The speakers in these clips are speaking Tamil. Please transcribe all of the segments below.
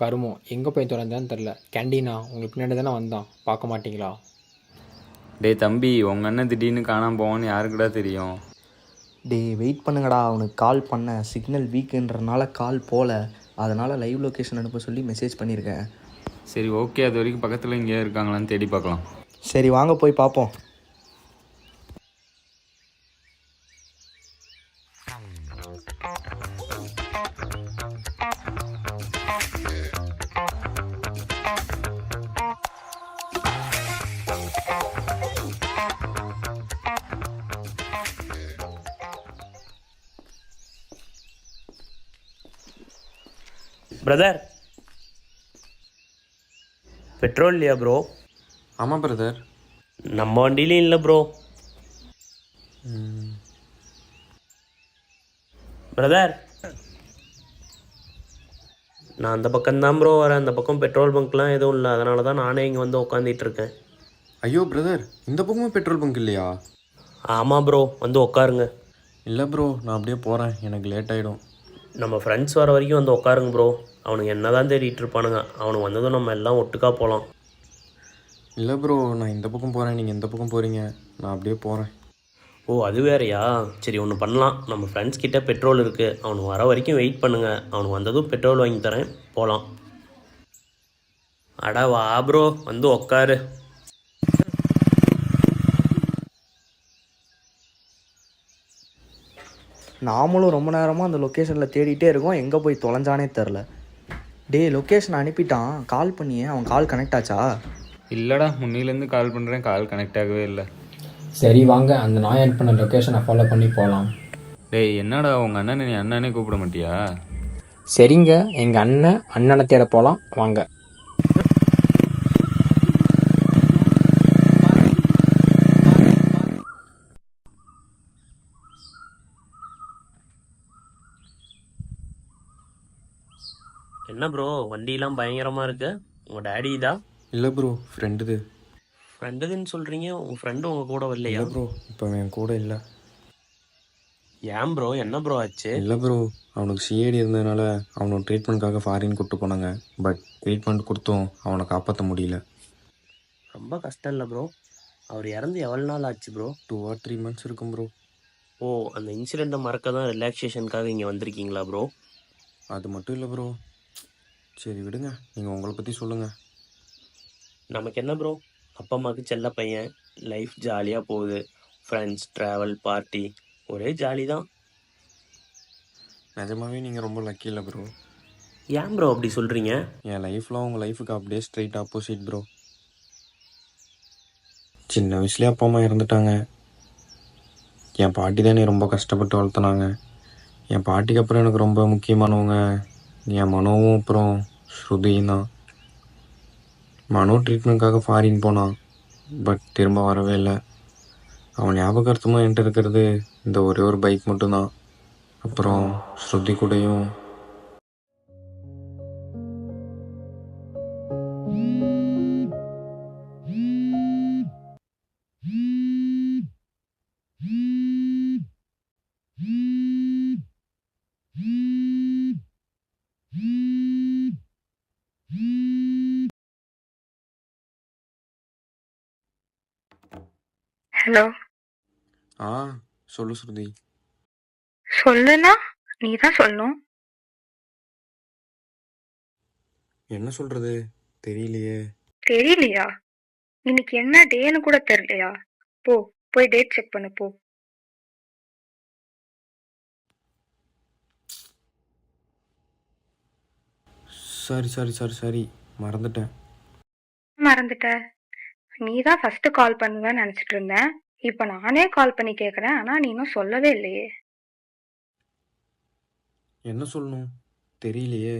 கருமம் எங்கே போய் தொலைஞ்சான்னு தெரில. கேண்டீனா உங்களுக்கு பின்னாடி தானே வந்தான், பார்க்க மாட்டீங்களா? டேய் தம்பி, உங்கள் அண்ணன் திடீர்னு காணாமல் போவான்னு யாருக்குடா தெரியும்? வெயிட் பண்ணுங்கடா, அவனுக்கு கால் பண்ணேன். சிக்னல் வீக்குன்றனால கால் போகல. அதனால் லைவ் லொக்கேஷன் அனுப்ப சொல்லி மெசேஜ் பண்ணியிருக்கேன். சரி ஓகே, அது வரைக்கும் பக்கத்தில் இங்கேயே இருக்காங்களான்னு தேடி பார்க்கலாம். சரி வாங்க போய் பார்ப்போம். பிரதர், பெட்ரோல் இல்லையா ப்ரோ? ஆமாம் பிரதர். நம்ம வண்டியிலையும் இல்லை ப்ரோ. பிரதர், நான் அந்த பக்கம்தான் ப்ரோ வரேன். அந்த பக்கம் பெட்ரோல் பங்க்லாம் எதுவும் இல்லை, அதனால தான் நானே இங்கே வந்து உட்காந்துட்டு இருக்கேன். ஐயோ பிரதர், இந்த பக்கமும் பெட்ரோல் பங்க் இல்லையா? ஆமாம் ப்ரோ, வந்து உட்காருங்க. இல்லை ப்ரோ, நான் அப்படியே போகிறேன், எனக்கு லேட் ஆகிடும். நம்ம ஃப்ரெண்ட்ஸ் வர வரைக்கும் வந்து உட்காருங்க ப்ரோ. அவனுக்கு என்ன தான் தேடிட்டு இருப்பானுங்க. அவனுக்கு வந்ததும் நம்ம எல்லாம் ஒட்டுக்கா போகலாம். இல்லை ப்ரோ, நான் இந்த பக்கம் போகிறேன், நீங்கள் இந்த பக்கம் போகிறீங்க, நான் அப்படியே போகிறேன். ஓ, அது வேறையா? சரி, ஒன்று பண்ணலாம். நம்ம ஃப்ரெண்ட்ஸ் கிட்டே பெட்ரோல் இருக்குது. அவனுக்கு வர வரைக்கும் வெயிட் பண்ணுங்கள். அவனுக்கு வந்ததும் பெட்ரோல் வாங்கி தரேன், போகலாம். அடா வா ப்ரோ, வந்து உக்காரு. நாமளும் ரொம்ப நேரமாக அந்த லொக்கேஷனில் தேடிட்டே இருக்கோம், எங்கே போய் தொலைஞ்சானே தெரில. லொக்கேஷன் அனுப்பிட்டான், கால் பண்ணியே. அவன் கால் கனெக்ட் ஆச்சா? இல்லைடா, முன்னிலேருந்து கால் பண்ணுறேன், கால் கனெக்ட் ஆகவே இல்லை. சரி வாங்க, அந்த நாய் ஆட் பண்ண லொக்கேஷனை ஃபாலோ பண்ணி போகலாம். டேய் என்னடா, உங்கள் அண்ணனை நீ அண்ணனே கூப்பிட மாட்டியா? சரிங்க, எங்கள் அண்ணனை தேட போகலாம் வாங்க. என்ன ப்ரோ, வண்டியெலாம் பயங்கரமாக இருக்கு. உங்கள் டேடி தான்? இல்லை ப்ரோ, ஃப்ரெண்டுது. ஃப்ரெண்டுதுன்னு சொல்கிறீங்க, உங்கள் ஃப்ரெண்டு உங்கள் கூட வரலையா? இல்லை ப்ரோ, இப்போ என் கூட இல்லை. ஏன் ப்ரோ, என்ன ப்ரோ ஆச்சு? இல்லை ப்ரோ, அவனுக்கு சிஏடி இருந்ததுனால அவனோட ட்ரீட்மெண்ட்காக ஃபாரின் கூப்பிட்டு போனாங்க. பட் ட்ரீட்மெண்ட் கொடுத்தும் அவனை காப்பாற்ற முடியல. ரொம்ப கஷ்டம் இல்லை ப்ரோ. அவர் இறந்து எவ்வளோ நாள் ஆச்சு ப்ரோ? 2 or 3 months இருக்கும் ப்ரோ. ஓ, அந்த இன்சிடெண்ட்டை மறக்க தான் ரிலாக்ஸேஷனுக்காக இங்கே வந்திருக்கீங்களா ப்ரோ? அது மட்டும் இல்லை ப்ரோ. சரி விடுங்க, நீங்கள் உங்களை பற்றி சொல்லுங்கள். நமக்கு என்ன ப்ரோ, அப்பா அம்மாவுக்கு செல்ல பையன், லைஃப் ஜாலியாக போகுது. ஃப்ரெண்ட்ஸ், ட்ராவல், பார்ட்டி, ஒரே ஜாலி தான். நிஜமாவே நீங்கள் ரொம்ப லக்கி இல்லை ப்ரோ. ஏன் ப்ரோ அப்படி சொல்கிறீங்க? என் லைஃப்பில் உங்கள் லைஃபுக்கு அப்படியே ஸ்ட்ரைட் ஆப்போசிட் ப்ரோ. சின்ன வயசுலேயே அப்பா அம்மா இறந்துட்டாங்க. என் பாட்டி தான் என்னை ரொம்ப கஷ்டப்பட்டு வளர்த்துனாங்க. என் பாட்டிக்கு அப்புறம் எனக்கு ரொம்ப முக்கியமானவங்க என் மனோவும் அப்புறம் ஸ்ருதியும் தான். மனோ ட்ரீட்மெண்ட்காக ஃபாரின் போனான், பட் திரும்ப வரவே இல்லை. அவன் ஞாபகார்த்தமாக என்கிட்ட இருக்கிறது இந்த ஒரே ஒரு பைக் மட்டும்தான். அப்புறம் ஸ்ருதி கூடயும். ஹலோ. சொல்லு ஸ்ருதி. சொல்லுனா நீ தான் சொல்லணும். என்ன சொல்கிறது தெரியலையே. தெரியலையா? இன்னைக்கு என்ன டேன்னு கூட தெரியலையா? போய் டேட் செக் பண்ணு போ. சாரி மறந்துட்டேன். மறந்துட்ட? நீ தான் ஃபர்ஸ்ட் கால் பண்ணுவேன்னு நினைச்சிட்டு இருந்தேன். இப்ப நானே கால் பண்ணி கேக்குறேன், ஆனா நீ இன்னும் சொல்லவே இல்லையே. என்ன சொல்லணும் தெரியலையே.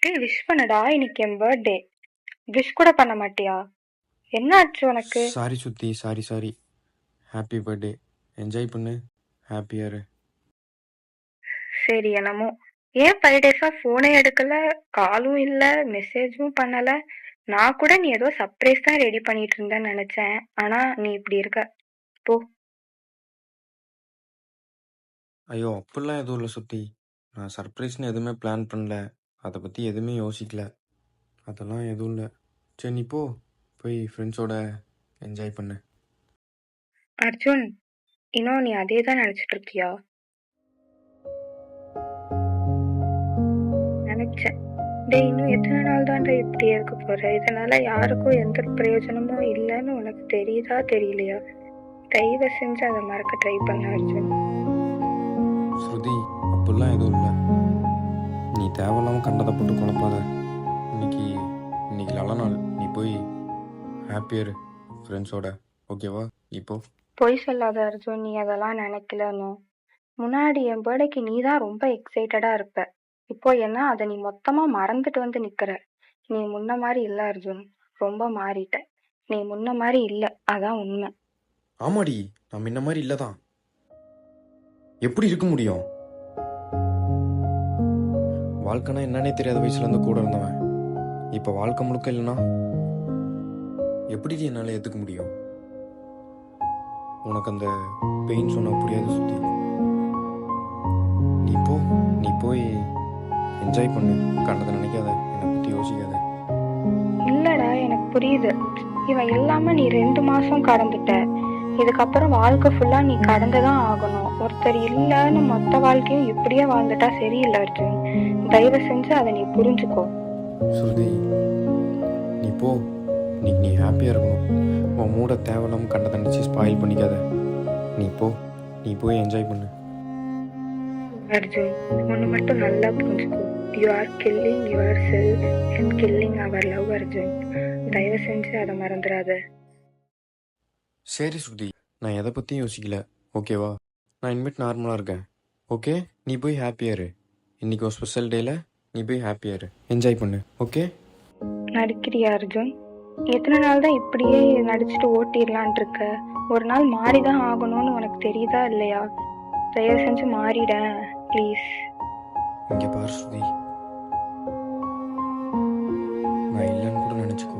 டேய், விஷ் பண்ணுடா, இன்னைக்கு என் பர்த்டே. விஷ் கூட பண்ண மாட்டியா? என்ன ஆச்சு உனக்கு? சாரி சுத்தி, சாரி. Happy birthday. என்ஜாய் பண்ணு, ஹாப்பியாரு. சரி, என்னமோ. ஏன் 5 days-ஆ போனே எடுக்கல, காலும் இல்ல, மெசேஜும் பண்ணல. நான் கூட நீ ஏதோ சர்ப்ரைஸ் தான் ரெடி பண்ணிட்டு இருந்தேன்னு நினைச்சேன். ஆனா நீ இப்படி இருக்க. போ. ஐயோ, அப்படிலாம் எதுவும் இல்லை சுத்தி. நான் சர்ப்ரைஸ்னு எதுவுமே பிளான் பண்ணல. அதை பற்றி எதுவுமே யோசிக்கல. அதெல்லாம் எதுவும் இல்லை. சரி நீ போ, போய் ஃப்ரெண்ட்ஸோட என்ஜாய் பண்ணு. அர்ஜுன், இன்னும் நீ அதே தான் நினைச்சிட்டு இருக்கியா? நினைச்சேன். டேய், இன்னும் எத்தனை நாள் தான்டா இப்படியே இருக்க போற? இதனால யாருக்கும் எந்த பிரயோஜனமும் இல்லைன்னு உனக்கு தெரியுதா தெரியலையா? தயவு செஞ்சு அதை மறக்க ட்ரை பண்ண அர்ஜுன். ஸ்ருதி, அப்படிலாம் எதுவும் இல்லை. நீ தேவையில்லாமல் கண்டதை போட்டு குழப்பாத. இன்னைக்கு நல்ல நாள். நீ போய் ஹாப்பியர் ஃப்ரெண்ட்ஸோட, ஓகேவா? இப்போ பொய் சொல்லாத அர்ஜுன், நீ அதெல்லாம் நினைக்கலன்னு. முன்னாடி என் பர்த்டேக்கு நீ தான் ரொம்ப எக்ஸைட்டடா இருப்ப. இப்போ என்ன அதை நீ மொத்தமா மறந்துட்டு வந்து நிக்கிற. நீ முன்ன மாதிரி இல்ல அர்ஜுன், ரொம்ப மாறிட்ட. நீ முன்ன மாதிரி இல்ல, அதான் உண்மை. ஆமாடி, நான் முன்ன மாதிரி இல்லை தான். எப்படி இருக்க முடியும்? வாழ்க்கைனா என்னன்னே தெரியாத வயசுலேருந்து கூட இருந்தவன் இப்போ வாழ்க்கை முழுக்க இல்லைன்னா எப்படி என்னால் ஏற்றுக்க முடியும்? உனக்கு அந்த பெயின் சொன்ன புரியாது சுத்தி. நீ போய் என்ஜாய் பண்ணு. கண்டதை நினைக்காத, என்னை பற்றி யோசிக்காத. இல்லடா, எனக்கு புரியுது. இவன் இல்லாம நீ 2 மாசம் கடந்துட்ட. இதுக்கப்புறம் வாழ்க்கை ஃபுல்லா நீ கடந்துதான் ஆகணும். ஒருத்தர் இல்லைன்னு மொத்த வாழ்க்கையும் இப்படியே வாழ்ந்துட்டா சரியில்லை அர்ஜுன். தயவு செஞ்சு அதை நீ புரிஞ்சுக்கோ. ஸ்ருதி, நீ போ. இன்னைக்கு நீ ஹாப்பியாக இருக்கணும். உன் மூட தேவையில்லாமல் கண்டதை நினச்சி ஸ்பாயில் பண்ணிக்காத. நீ போய் என்ஜாய் பண்ணு. அர்ஜுன், ஒன்று மட்டும் நல்லா புரிஞ்சுக்கோ. You are killing yourself and killing our love Arjun. தயவு செஞ்சு அதை மறந்துடாத. சரி ஸ்ருதி, நான் எதை பற்றியும் யோசிக்கல, ஓகேவா? நான் இனிமேட் நார்மலாக இருக்கேன், ஓகே? நீ போய் ஹாப்பியாக இரு. இன்றைக்கி ஒரு ஸ்பெஷல் டேயில் நீ போய் ஹாப்பியாக இரு, என்ஜாய் பண்ணு, ஓகே? நடிக்கிறியா அர்ஜுன்? எத்தனை நாள் தான் இப்படியே நடிச்சுட்டு ஓட்டிடலான் இருக்க? ஒரு நாள் மாறிதான் ஆகணும்னு உனக்கு தெரியுதா இல்லையா? தயவு செஞ்சு மாறிட ப்ளீஸ். இங்கே பாரு ஸ்ருதி, நான் இல்லைன்னு கூட நினச்சிக்கோ,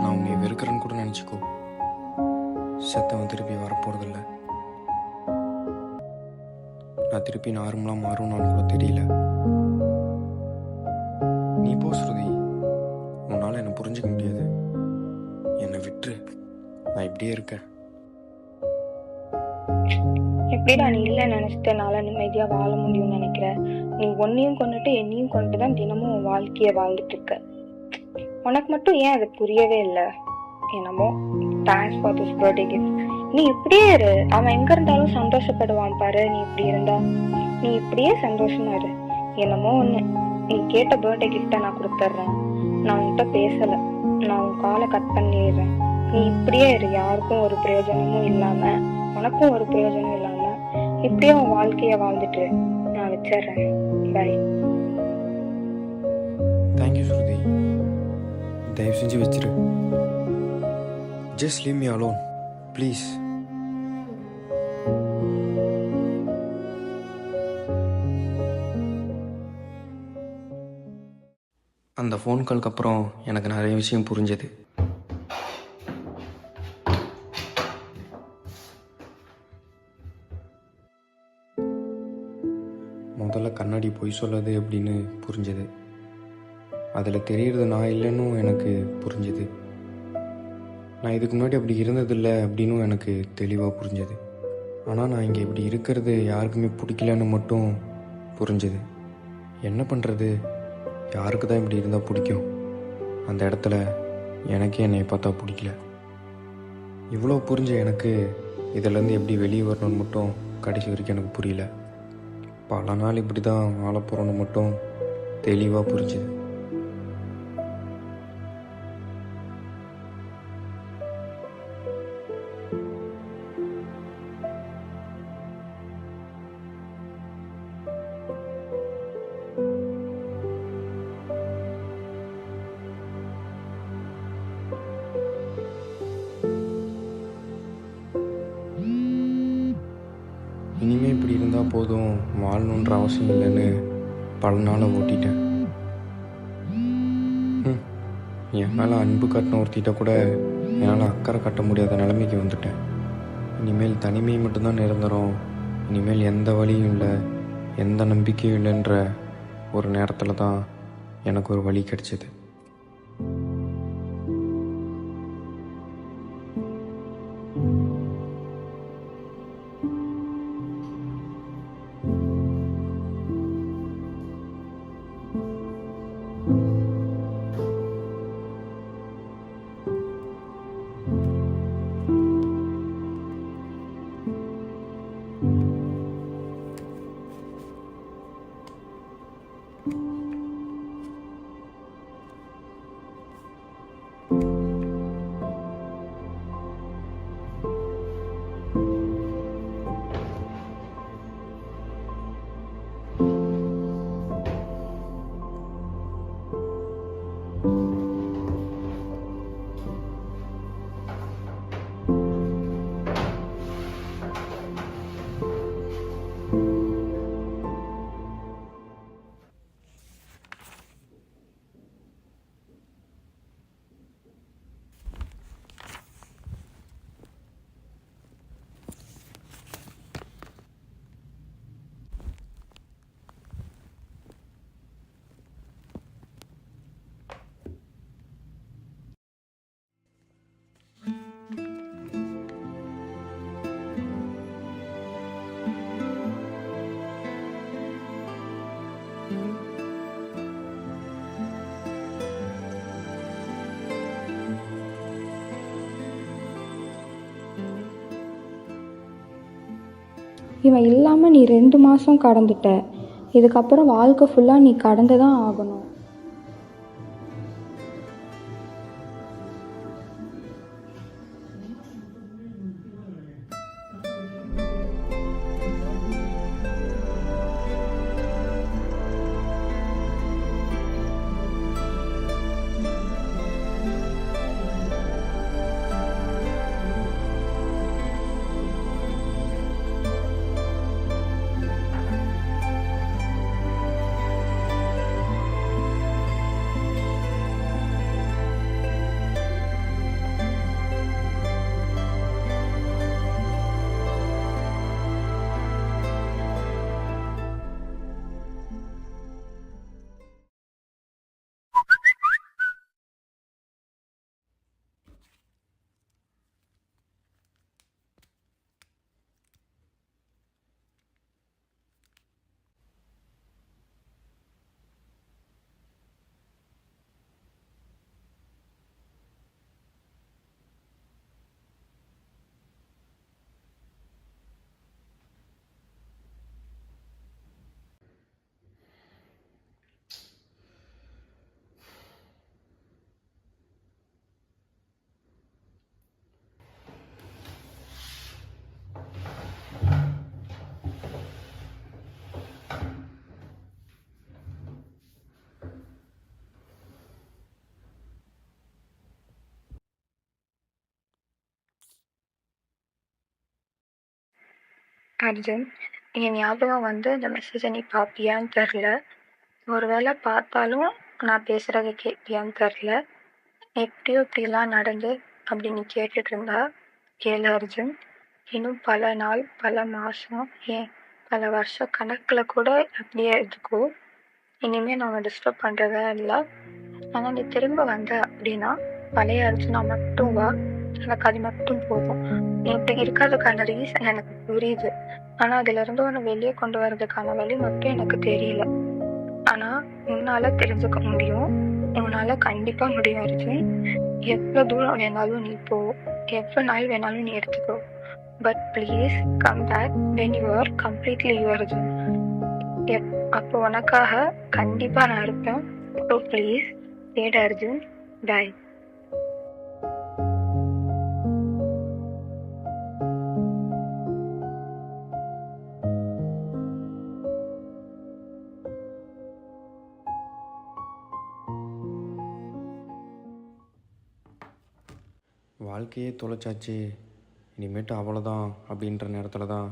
நான் உன்னை வெறுக்கிறேன்னு கூட நினச்சிக்கோ, செத்தவன் திருப்பி வரப்போறதில்ல. நான் திருப்பி நார்மலாக மாறும்னு கூட தெரியல. நீ போ ஸ்ருதி, உன்னால் என்னை புரிஞ்சுக்க முடியாது. என்னை விட்டுரு, நான் இப்படியே இருக்கேன். எப்படிடா நீ இல்லை நினைச்சிட்டு என்னால நிம்மதியா வாழ முடியும்னு நினைக்கிற? நீ உன்னையும் கொண்டுட்டு என்னையும் கொண்டுட்டு தான் தினமும் உன் வாழ்க்கைய வாழ்ந்துட்டு இருக்க. உனக்கு மட்டும் ஏன் அது புரியவே இல்லை? என்னமோ thanks for this birthday gift. நீ இப்படியே இரு, அவன் எங்க இருந்தாலும் சந்தோஷப்படுவான் பாரு. நீ இப்படி இருந்தா நீ இப்படியே சந்தோஷமா இரு. என்னமோ ஒண்ணு, நீ கேட்ட பர்த்டே கிஃப்டை நான் கொடுத்துட்றேன். நான் உன்கிட்ட பேசல, நான் உன் காலை கட் பண்ணிடுறேன். நீ இப்படியே இரு, யாருக்கும் ஒரு பிரயோஜனமும் இல்லாம, உனக்கும் ஒரு பிரயோஜனம் இல்லாம இப்படியே உன் வாழ்க்கைய வாழ்ந்துட்டு நான் வச்சிடுறேன். பை. தேங்க்யூ ஸ்ருதி, தயவு செஞ்சு வச்சிரு. Just leave me alone please. அந்த ஃபோன் காலுக்கு அப்புறம் எனக்கு நிறைய விஷயம் புரிஞ்சது. முதல்ல கண்ணாடி பொய் சொல்லாது அப்படின்னு புரிஞ்சது. அதில் தெரியறது நான் இல்லைன்னு எனக்கு புரிஞ்சுது. நான் இதுக்கு முன்னாடி அப்படி இருந்ததில்லை அப்படின்னும் எனக்கு தெளிவாக புரிஞ்சது. ஆனால் நான் இங்கே இப்படி இருக்கிறது யாருக்குமே பிடிக்கலன்னு மட்டும் புரிஞ்சுது. என்ன பண்ணுறது, யாருக்கு தான் இப்படி இருந்தால் பிடிக்கும்? அந்த இடத்துல எனக்கே என்னை பார்த்தா பிடிக்கல. இவ்வளோ புரிஞ்ச எனக்கு இதிலேருந்து எப்படி வெளியே வரணும்னு மட்டும் கடைசி வரைக்கும் எனக்கு புரியல. பல நாள் இப்படி தான் வாழ போகிறோன்னு மட்டும் தெளிவாக புரிஞ்சுது. இனிமேல் இப்படி இருந்தால் போதும், வாழணுன்ற அவசியம் இல்லைன்னு பல நாளை ஓட்டிட்டேன். என் மேலே அன்பு காட்டின ஒருத்திட்ட கூட என்னால் அக்கறை கட்ட முடியாத நிலைமைக்கு வந்துட்டேன். இனிமேல் தனிமை மட்டும்தான் நிரந்தரம், இனிமேல் எந்த வழியும் இல்லை, எந்த நம்பிக்கையும் இல்லைன்ற ஒரு நேரத்தில் தான் எனக்கு ஒரு வழி கிடைச்சிது. இவன் இல்லாமல் நீ 2 மாதம் கடந்துட்ட. இதுக்கப்புறம் வாழ்க்கை ஃபுல்லாக நீ கடந்து தான் ஆகணும். அர்ஜுன், என் ஞாபகம் வந்து அந்த மெசேஜை நீ பார்ப்பியான்னு தெரில. ஒருவேளை பார்த்தாலும் நான் பேசுகிறத கேட்பியான்னு தெரில. எப்படியோ இப்படிலாம் நடந்து அப்படி நீ கேட்டுட்டு இருந்தா கேளு அர்ஜுன். இன்னும் பல நாள், பல மாதம், ஏன் பல வருஷ கணக்கில் கூட அப்படியே இருக்கோ. இனிமேல் நான் உன்னை டிஸ்டர்ப் பண்ணுறதா இல்லை. ஆனால் நீ திரும்ப வந்த அப்படின்னா பழைய அர்ஜுனா மட்டும் வா. எனக்கு அது மட்டும் போதும். நீ இப்படி இருக்கிறதுக்கான ரீசன் எனக்கு புரியுது. ஆனால் அதுலேருந்து உன்னை வெளியே கொண்டு வர்றதுக்கான வழி மட்டும் எனக்கு தெரியல. ஆனால் உன்னால் தெரிஞ்சுக்க முடியும். உன்னால் கண்டிப்பாக முடியும் அர்ஜுன். எவ்வளோ தூரம் வேணாலும் நீ போ, எவ்வளோ நாள் வேணாலும் நீ எடுத்துக்கோ. But please come back when you are completely you Arjun. அப்போ உனக்காக கண்டிப்பாக நான் இருப்பேன். ஸோ ப்ளீஸ் தேட அர்ஜுன். பாய். வாழ்க்கையே தொலைச்சாச்சு, இனிமேட்டு அவ்வளோதான் அப்படின்ற நேரத்தில் தான்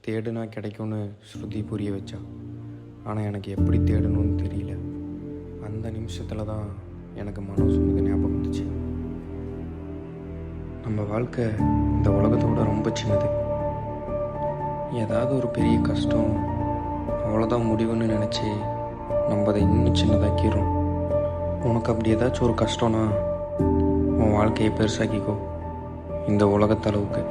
தேடுனா கிடைக்கும்னு ஸ்ருதி புரிய வச்சா. ஆனால் எனக்கு எப்படி தேடணும்னு தெரியல. அந்த நிமிஷத்தில் தான் எனக்கு மனோ சொன்னது ஞாபகம் வந்துச்சு. நம்ம வாழ்க்கை இந்த உலகத்தோட ரொம்ப சின்னது. ஏதாவது ஒரு பெரிய கஷ்டம் அவ்வளோதான் முடிவுன்னு நினச்சி நம்ம அதை இன்னும் சின்னதாக்கிடுறோம். உனக்கு அப்படி ஏதாச்சும் ஒரு கஷ்டம்னா உன் வாழ்க்கையை பெருசாக்கிக்கோ, இந்த உலகத்தளவுக்கு.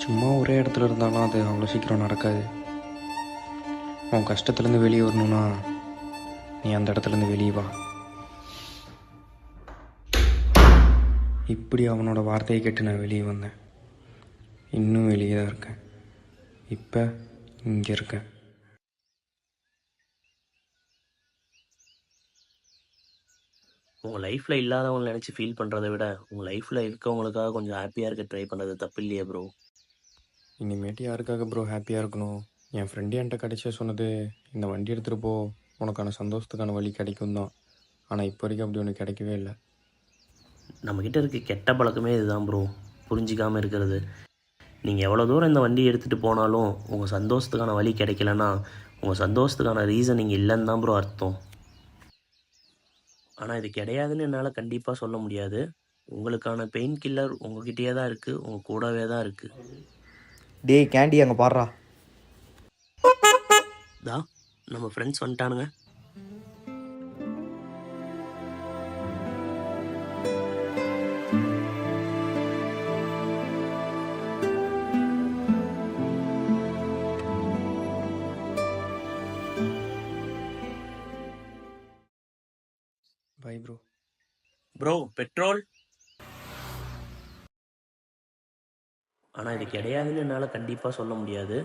சும்மா ஒரே இடத்துல இருந்தாலும் அது அவ்வளோ சீக்கிரம் நடக்காது. உன் கஷ்டத்துலேருந்து வெளியே வரணும்னா நீ அந்த இடத்துலேருந்து வெளியே வா. இப்படி அவனோட வார்த்தையை கேட்டு நான் வெளியே வந்தேன். இன்னும் வெளியே தான் இருக்கேன். இப்போ இங்கே இருக்கேன். உங்கள் லைஃப்பில் இல்லாதவங்களை நினச்சி ஃபீல் பண்ணுறதை விட உங்கள் லைஃப்பில் இருக்கவங்களுக்காக கொஞ்சம் ஹாப்பியாக இருக்க ட்ரை பண்ணுறது தப்பு இல்லையே ப்ரோ. இனிமேட்டு யாருக்காக ப்ரோ ஹாப்பியாக இருக்கணும்? என் ஃப்ரெண்டு என்கிட்ட கடைசியாக சொன்னது, இந்த வண்டி எடுத்துகிட்டு போ, உனக்கான சந்தோஷத்துக்கான வழி கிடைக்கும் தான். ஆனால் இப்போ வரைக்கும் அப்படி ஒன்று கிடைக்கவே இல்லை. நம்மக்கிட்ட இருக்க கெட்ட பழக்கமே இதுதான் ப்ரோ, புரிஞ்சிக்காமல் இருக்கிறது. நீங்கள் எவ்வளோ தூரம் இந்த வண்டியை எடுத்துகிட்டு போனாலும் உங்கள் சந்தோஷத்துக்கான வழி கிடைக்கலன்னா உங்கள் சந்தோஷத்துக்கான ரீசன் நீங்கள் இல்லைன்னு தான் ப்ரோ அர்த்தம். ஆனால் இது கிடையாதுன்னு என்னால் கண்டிப்பாக சொல்ல முடியாது. உங்களுக்கான பெயின் கில்லர் உங்ககிட்டயே தான் இருக்குது, உங்கள் கூடவே தான் இருக்குது. டேய் கேண்டி அங்கே பாடுறா. நம்ம ஃப்ரெண்ட்ஸ் வந்துட்டானுங்க. Bye bro. Bro petrol. ஆனால் இது கிடையாதுன்னு என்னால் கண்டிப்பாக சொல்ல முடியாது.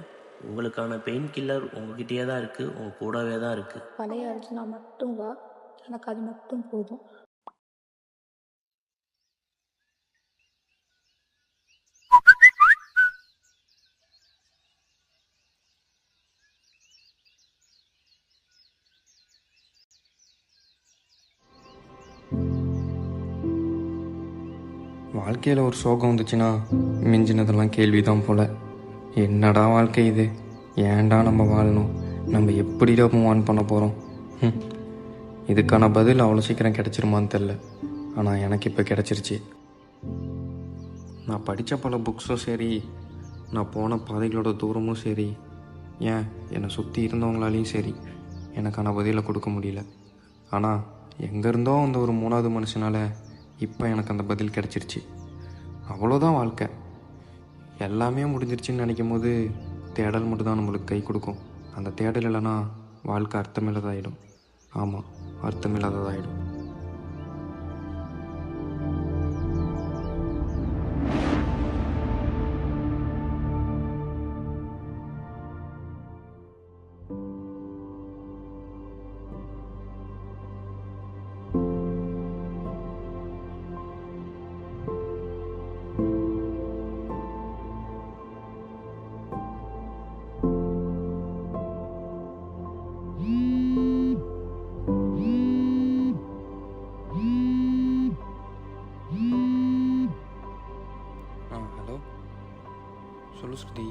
உங்களுக்கான பெயின் கில்லர் உங்ககிட்டயே தான் இருக்குது, உங்கள் கூடவே தான் இருக்குது. பழைய அர்ஜுனா மட்டும் வா, எனக்கு அது மட்டும் போதும். வாழ்க்கையில் ஒரு சோகம் வந்துச்சுன்னா மிஞ்சினதெல்லாம் கேள்வி தான் போல். என்னடா வாழ்க்கை இது, ஏன்டா நம்ம வாழணும், நம்ம எப்படிடா மூவ் ஆன் பண்ண போகிறோம்? இதுக்கான பதில் அவ்வளோ சீக்கிரம் கிடச்சிருமான்னு தெரில. ஆனால் எனக்கு இப்போ கிடச்சிருச்சு. நான் படித்த பல புக்ஸும் சரி, நான் போன பாதைகளோட தூரமும் சரி, ஏன் என்னை சுற்றி இருந்தவங்களாலையும் சரி எனக்கான பதிலை கொடுக்க முடியல. ஆனால் எங்கேருந்தோ அந்த ஒரு மூணாவது மனுஷனால் இப்போ எனக்கு அந்த பதில் கிடச்சிருச்சு. அவ்வளோதான் வாழ்க்கை. எல்லாமே முடிஞ்சிருச்சுன்னு நினைக்கும் போது தேடல் மட்டும்தான் நம்மளுக்கு கை கொடுக்கும். அந்த தேடல் இல்லைன்னா வாழ்க்கை அர்த்தமில்லாதாயிடும். ஆமாம், அர்த்தமில்லாததாயிடும். ஹலோ, சொல்லு ஸ்ருதி.